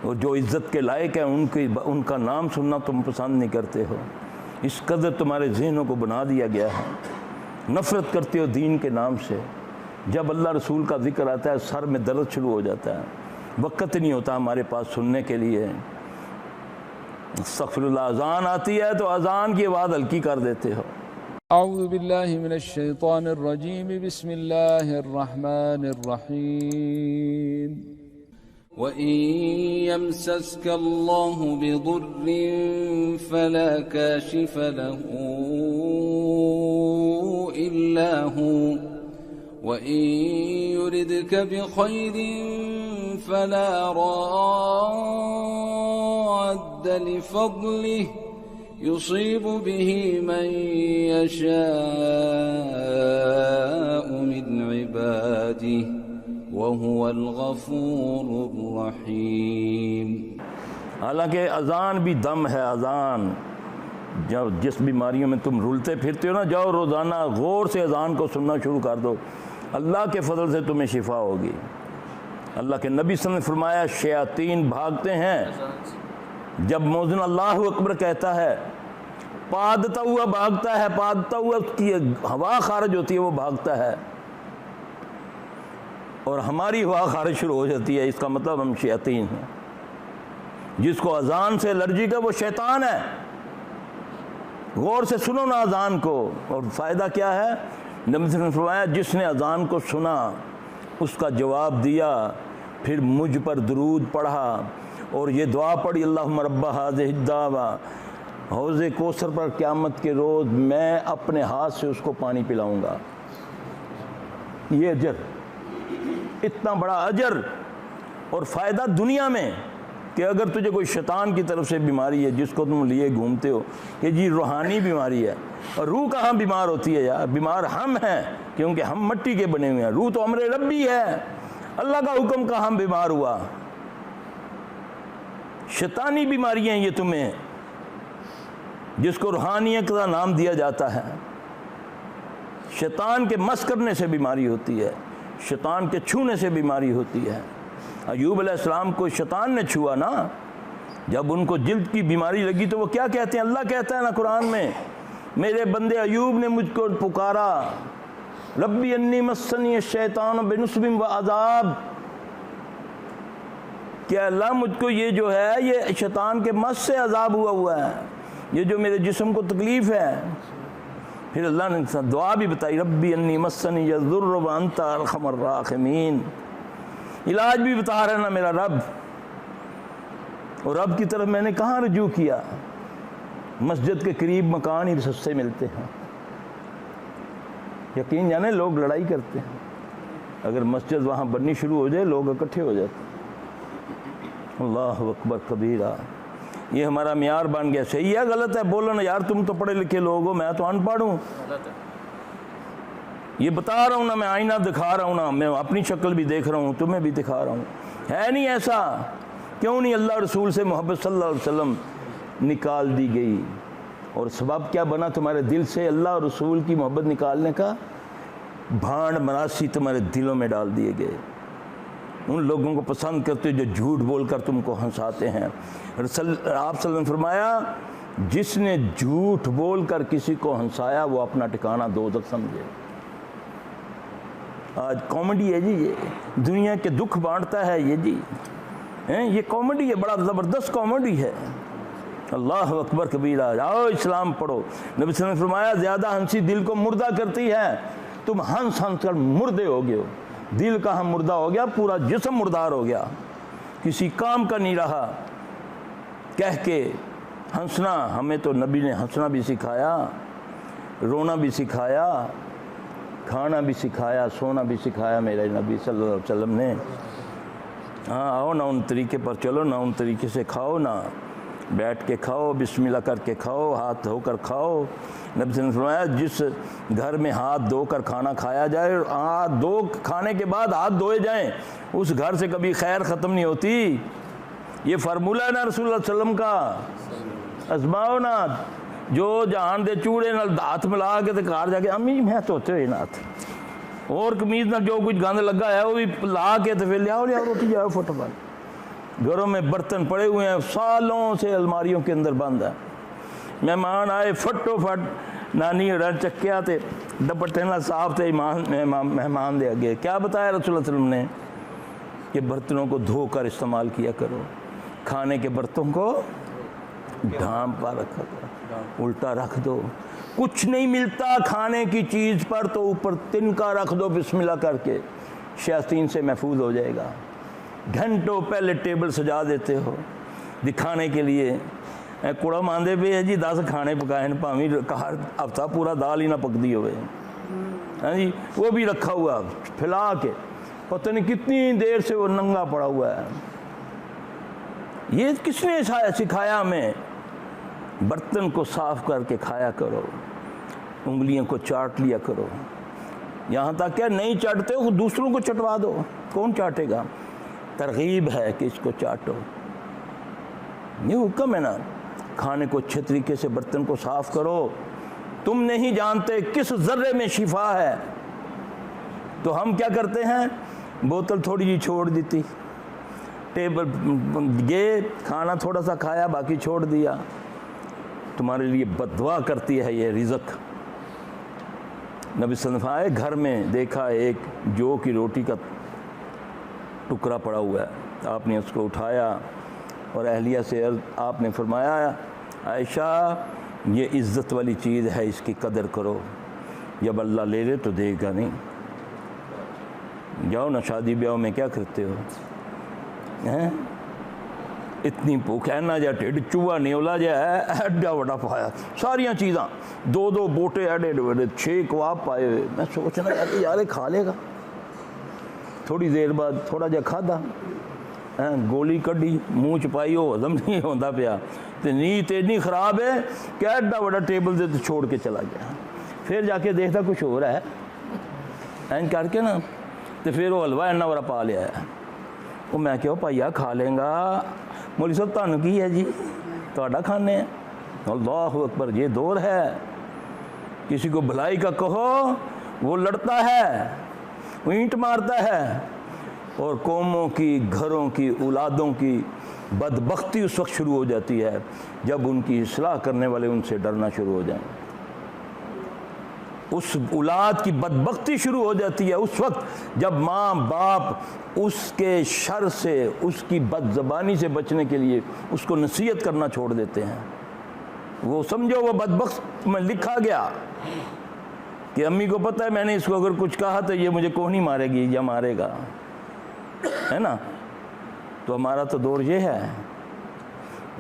اور جو عزت کے لائق ہیں ان کا نام سننا تم پسند نہیں کرتے ہو، اس قدر تمہارے ذہنوں کو بنا دیا گیا ہے، نفرت کرتے ہو دین کے نام سے۔ جب اللہ رسول کا ذکر آتا ہے سر میں درد شروع ہو جاتا ہے، وقت نہیں ہوتا ہمارے پاس سننے کے لیے۔ استغفر اللہ، اذان آتی ہے تو اذان کی آواز ہلکی کر دیتے ہو۔ اعوذ باللہ من الشیطان الرجیم، بسم اللہ الرحمن الرحیم۔ وَإِن يَمْسَسْكَ اللَّهُ بِضُرٍّ فَلَا كَاشِفَ لَهُ إِلَّا هُوَ وَإِن يُرِدْكَ بِخَيْرٍ فَلَا رَادَّ لِفَضْلِهِ يُصِيبُ بِهِ مَن يَشَاءُ مِنْ عِبَادِهِ وَهُوَ الْغَفُورُ الرَّحِيمُ۔ حالانکہ اذان بھی دم ہے، اذان جس بیماریوں میں تم رولتے پھرتے ہو نا، جاؤ روزانہ غور سے اذان کو سننا شروع کر دو، اللہ کے فضل سے تمہیں شفا ہوگی۔ اللہ کے نبی صلی اللہ علیہ وسلم نے فرمایا شیاطین بھاگتے ہیں جب مؤذن اللہ اکبر کہتا ہے، پادتا ہوا بھاگتا ہے، پادتا ہوا اس کی ہوا خارج ہوتی ہے وہ بھاگتا ہے، اور ہماری ہوا خارج شروع ہو جاتی ہے، اس کا مطلب ہم شیاطین ہیں۔ جس کو اذان سے الرجی کا وہ شیطان ہے۔ غور سے سنو نا اذان کو، اور فائدہ کیا ہے؟ نبی صلی اللہ علیہ وسلم نے فرمایا جس نے اذان کو سنا، اس کا جواب دیا، پھر مجھ پر درود پڑھا اور یہ دعا پڑھی، اللہم رب ھذہ الدعوہ، حوض کوثر پر قیامت کے روز میں اپنے ہاتھ سے اس کو پانی پلاؤں گا۔ یہ اجر، اتنا بڑا اجر اور فائدہ دنیا میں کہ اگر تجھے کوئی شیطان کی طرف سے بیماری ہے جس کو تم لیے گھومتے ہو کہ جی روحانی بیماری ہے، اور روح کہاں بیمار ہوتی ہے یار؟ بیمار ہم ہیں کیونکہ ہم مٹی کے بنے ہوئے ہیں، روح تو امر ربی ہے، اللہ کا حکم کا ہم بیمار ہوا۔ شیطانی بیماریاں یہ تمہیں، جس کو روحانیت کا نام دیا جاتا ہے۔ شیطان کے مس کرنے سے بیماری ہوتی ہے، شیطان کے چھونے سے بیماری ہوتی ہے۔ ایوب علیہ السلام کو شیطان نے چھوا نا، جب ان کو جلد کی بیماری لگی تو وہ کیا کہتے ہیں؟ اللہ کہتا ہے نا قرآن میں، میرے بندے ایوب نے مجھ کو پکارا، ربی انی مسنی الشیطان بنصب و عذاب، کہ اللہ مجھ کو یہ جو ہے یہ شیطان کے مس سے عذاب ہوا ہے، یہ جو میرے جسم کو تکلیف ہے۔ پھر اللہ نے دعا بھی بتائی، ربی انی مسنی الضر وانت ارحم الراحمین، علاج بھی بتا رہا ہے نا میرا رب۔ اور رب کی طرف میں نے کہاں رجوع کیا؟ مسجد کے قریب مکان ہی سستے ملتے ہیں، یقین جانے لوگ لڑائی کرتے ہیں، اگر مسجد وہاں بننی شروع ہو جائے لوگ اکٹھے ہو جاتے ہیں۔ اللہ اکبر کبیرہ، یہ ہمارا معیار بن گیا۔ صحیح ہے غلط ہے بولو نا یار، تم تو پڑھے لکھے لوگ ہو، میں تو ان پڑھ ہوں، یہ بتا رہا ہوں نا، میں آئینہ دکھا رہا ہوں نا، میں اپنی شکل بھی دیکھ رہا ہوں، تمہیں بھی دکھا رہا ہوں۔ ہے نہیں ایسا؟ کیوں نہیں اللہ رسول سے محبت صلی اللہ علیہ وسلم نکال دی گئی؟ اور سبب کیا بنا تمہارے دل سے اللہ اور رسول کی محبت نکالنے کا؟ بھانڈ مناسی تمہارے دلوں میں ڈال دیے گئے، ان لوگوں کو پسند کرتے جو جھوٹ بول کر تم کو ہنساتے ہیں۔ آپ صلی اللہ علیہ وسلم نے فرمایا جس نے جھوٹ بول کر کسی کو ہنسایا وہ اپنا ٹھکانہ دوزخ سمجھے۔ آج کامیڈی ہے جی، یہ دنیا کے دکھ بانٹتا ہے یہ جی، یہ کامیڈی ہے، بڑا زبردست کامیڈی ہے۔ اللہ اکبر کبیرہ، آؤ اسلام پڑھو۔ نبی صلی اللہ علیہ وسلم نے فرمایا زیادہ ہنسی دل کو مردہ کرتی ہے، تم ہنس ہنس کر مردے ہو گئے ہو، دل کہاں مردہ ہو گیا، پورا جسم مردار ہو گیا، کسی کام کا نہیں رہا۔ کہہ کے ہنسنا، ہمیں تو نبی نے ہنسنا بھی سکھایا، رونا بھی سکھایا، کھانا بھی سکھایا، سونا بھی سکھایا میرے نبی صلی اللہ علیہ وسلم نے۔ ہاں آؤ نا ان طریقے پر چلو نا، ان طریقے سے کھاؤ نا، بیٹھ کے کھاؤ، بسم اللہ کر کے کھاؤ، ہاتھ دھو کر کھاؤ۔ نبی صلی اللہ علیہ وسلم نے فرمایا جس گھر میں ہاتھ دھو کر کھانا کھایا جائے، ہاتھ دھو کھانے کے بعد ہاتھ دھوئے جائیں، اس گھر سے کبھی خیر ختم نہیں ہوتی۔ یہ فارمولہ ہے نا رسول اللہ صلی اللہ علیہ وسلم کا، ازماؤ نا۔ جو جہان دے چوڑے نال ہاتھ ملا کے تے گھر جا کے امی میں دھوتے ہوئے ناتھ، اور قمیض نہ جو کچھ گند لگا ہے وہ بھی لا کے تے پھر لیاؤ روٹی جاؤ فٹ بال۔ گھروں میں برتن پڑے ہوئے ہیں، سالوں سے الماریوں کے اندر بند ہے. مہمان آئے فٹو فٹ نانی اڑا چکیا تے دپٹے نال صاف تے مہمان دے اگے کیا بتایا رسول اللہ صلی اللہ علیہ وسلم نے کہ برتنوں کو دھو کر استعمال کیا کرو، کھانے کے برتن کو ڈھانپ پر رکھا کرو، الٹا رکھ دو. کچھ نہیں ملتا کھانے کی چیز پر تو اوپر تنکا رکھ دو بسم اللہ کر کے، شیاطین سے محفوظ ہو جائے گا. گھنٹوں پہلے ٹیبل سجا دیتے ہو دکھانے کے لیے، کوڑا ماندے پہ ہے جی 10 کھانے پکائے پاویں ہفتہ پورا دال ہی نہ پکتی ہوئے، ہاں جی وہ بھی رکھا ہوا پھیلا کے، پتہ نہیں کتنی دیر سے وہ ننگا پڑا ہوا ہے. یہ کس نے سکھایا ہمیں؟ برتن کو صاف کر کے کھایا کرو، انگلیوں کو چاٹ لیا کرو، یہاں تک کہ نہیں چاٹتے ہو دوسروں کو چٹوا دو، کون چاٹے گا؟ ترغیب ہے کہ اس کو چاٹو، یہ حکم ہے نا. کھانے کو اچھے طریقے سے برتن کو صاف کرو. تم نہیں جانتے کس ذرے میں شفا ہے. تو ہم کیا کرتے ہیں؟ بوتل تھوڑی جی چھوڑ دیتی، ٹیبل گئے کھانا تھوڑا سا کھایا باقی چھوڑ دیا. تمہارے لیے بد دعا کرتی ہے یہ رزق. نبی صلی اللہ علیہ وسلم آئے گھر میں دیکھا ایک جو کی روٹی کا ٹکڑا پڑا ہوا ہے، آپ نے اس کو اٹھایا اور اہلیہ سے آپ نے فرمایا عائشہ یہ عزت والی چیز ہے، اس کی قدر کرو، جب اللہ لے لے تو دے گا نہیں. جاؤ نا شادی بیاہ میں کیا کرتے ہو، اتنی بھوک ہے نہ جا ٹھڈ چوہا نیولا جا ہے ایڈا وڈا پایا، ساریاں چیزاں 2 بوٹے ایڈے ایڈے 6 کباب پائے ہوئے. میں سوچنا یار کھا لے گا. تھوڑی دیر بعد تھوڑا جا کھادا، گولی کڈی منہ چپائی، ہو ہضم نہیں ہوتا پیا، تو نیت اتنی خراب ہے کہ ایڈا بڑا ٹیبل دے تو چھوڑ کے چلا گیا. پھر جا کے دیکھتا کچھ ہو رہا ہے، این کر کے نا تو پھر وہ حلوہ اینا بڑا پا لیا ہے. وہ میں کہو پائیا کھا لیں گا، مولوی صاحب تانوں کی ہے جی تہاڈا کھانے ہیں. اللہ اکبر، یہ دور ہے. کسی کو بھلائی کا کہو وہ لڑتا ہے، وہ اینٹ مارتا ہے، اور قوموں کی گھروں کی اولادوں کی بدبختی اس وقت شروع ہو جاتی ہے جب ان کی اصلاح کرنے والے ان سے ڈرنا شروع ہو جائیں. اس اولاد کی بدبختی شروع ہو جاتی ہے اس وقت جب ماں باپ اس کے شر سے، اس کی بد زبانی سے بچنے کے لیے اس کو نصیحت کرنا چھوڑ دیتے ہیں. وہ سمجھو وہ بدبخت میں لکھا گیا کہ امی کو پتہ ہے میں نے اس کو اگر کچھ کہا تو یہ مجھے کوہ نہیں مارے گی یا مارے گا، ہے نا. تو ہمارا تو دور یہ ہے.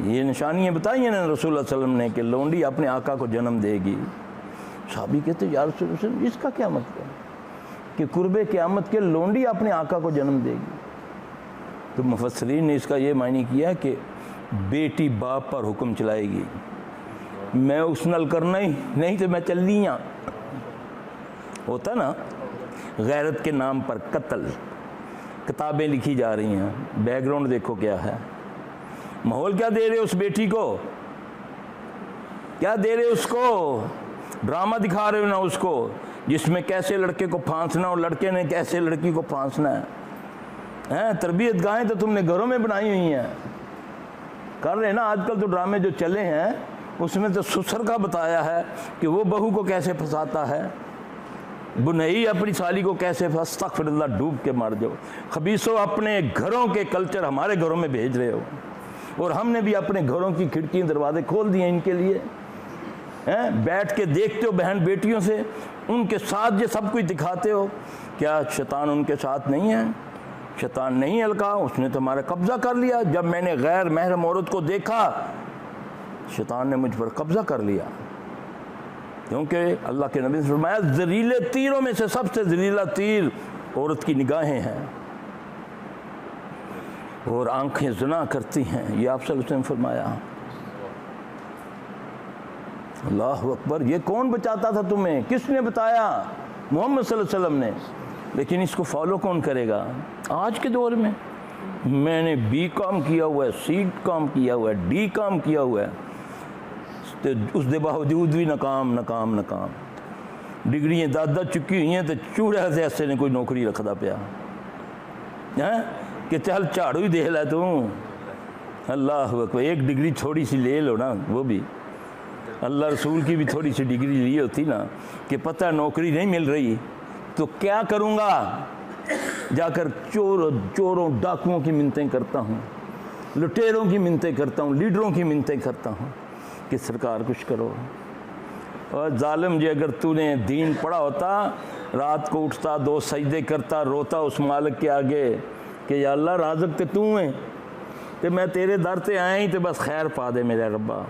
یہ نشانیاں بتائی ہیں نا رسول اللہ صلی اللہ علیہ وسلم نے کہ لونڈی اپنے آقا کو جنم دے گی. صحابی کہتے یا رسول اللہ صلی اللہ علیہ وسلم اس کا کیا مطلب کہ قرب قیامت کے لونڈی اپنے آقا کو جنم دے گی؟ تو مفسرین نے اس کا یہ معنی کیا کہ بیٹی باپ پر حکم چلائے گی، میں اس نال کرنا ہی نہیں تو میں چلی ہاں. ہوتا نا غیرت کے نام پر قتل، کتابیں لکھی جا رہی ہیں، بیک گراؤنڈ دیکھو کیا ہے. ماحول کیا دے رہے اس بیٹی کو، کیا دے رہے اس کو؟ ڈرامہ دکھا رہے ہو نا اس کو، جس میں کیسے لڑکے کو پھانسنا اور لڑکے نے کیسے لڑکی کو پھانسنا ہے. تربیت گاہیں تو تم نے گھروں میں بنائی ہوئی ہیں. کر رہے نا آج کل تو ڈرامے جو چلے ہیں اس میں تو سسر کا بتایا ہے کہ وہ بہو کو کیسے پھنساتا ہے، بنائی اپنی سالی کو کیسے استغفر اللہ ڈوب کے مار جاؤ. خبیثو اپنے گھروں کے کلچر ہمارے گھروں میں بھیج رہے ہو، اور ہم نے بھی اپنے گھروں کی کھڑکیاں دروازے کھول دیے ان کے لیے. بیٹھ کے دیکھتے ہو بہن بیٹیوں سے، ان کے ساتھ یہ سب کچھ دکھاتے ہو. کیا شیطان ان کے ساتھ نہیں ہے؟ شیطان نہیں ہلکا، اس نے تو ہمارا قبضہ کر لیا. جب میں نے غیر محرم عورت کو دیکھا شیطان نے مجھ پر قبضہ کر لیا، کیونکہ اللہ کے نبی نے فرمایا زہریلے تیروں میں سے سب سے زہریلا تیر عورت کی نگاہیں ہیں، اور آنکھیں زنا کرتی ہیں. یہ آپ صلی اللہ علیہ وسلم نے فرمایا. اللہ اکبر. یہ کون بچاتا تھا تمہیں؟ کس نے بتایا؟ محمد صلی اللہ علیہ وسلم نے. لیکن اس کو فالو کون کرے گا آج کے دور میں؟ میں نے بی کام کیا ہوا ہے، سی کام کیا ہوا ہے، ڈی کام کیا ہوا ہے، اس دے باوجود بھی ناکام. ڈگریاں دادا چکی ہوئی ہیں تو چوڑے سے ایسے نے کوئی نوکری رکھدا پیا. کہ چل جھاڑو ہی دے لے تو اللہ اکبر، ایک ڈگری تھوڑی سی لے لو نا، وہ بھی اللہ رسول کی بھی تھوڑی سی ڈگری لی ہوتی نا کہ پتہ نوکری نہیں مل رہی تو کیا کروں گا، جا کر چوروں ڈاکوؤں کی منتیں کرتا ہوں، لٹیروں کی منتیں کرتا ہوں، لیڈروں کی منتیں کرتا ہوں کہ سرکار کچھ کرو۔ اور ظالم جی، اگر تو نے دین پڑھا ہوتا، رات کو اٹھتا، 2 سجدے کرتا، روتا اس مالک کے آگے کہ یا اللہ رازق تے تو ہیں تے میں تیرے در تے آیا ہی تے بس خیر پا دے میرے ربا۔